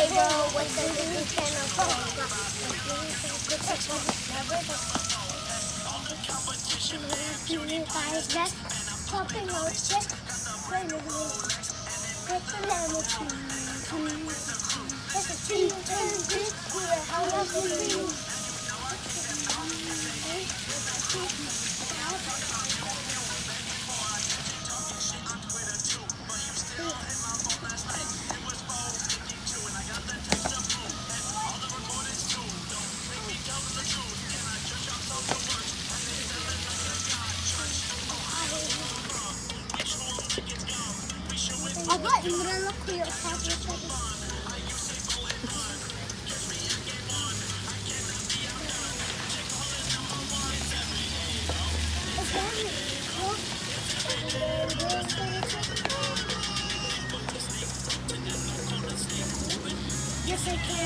Play-Doh with the Disney Channel program. You guys just talking about this. Wait a minute. What's the name of It's a team. How does it mean? Agak Imran lah kuya sahaja sahaja. Yes, I can.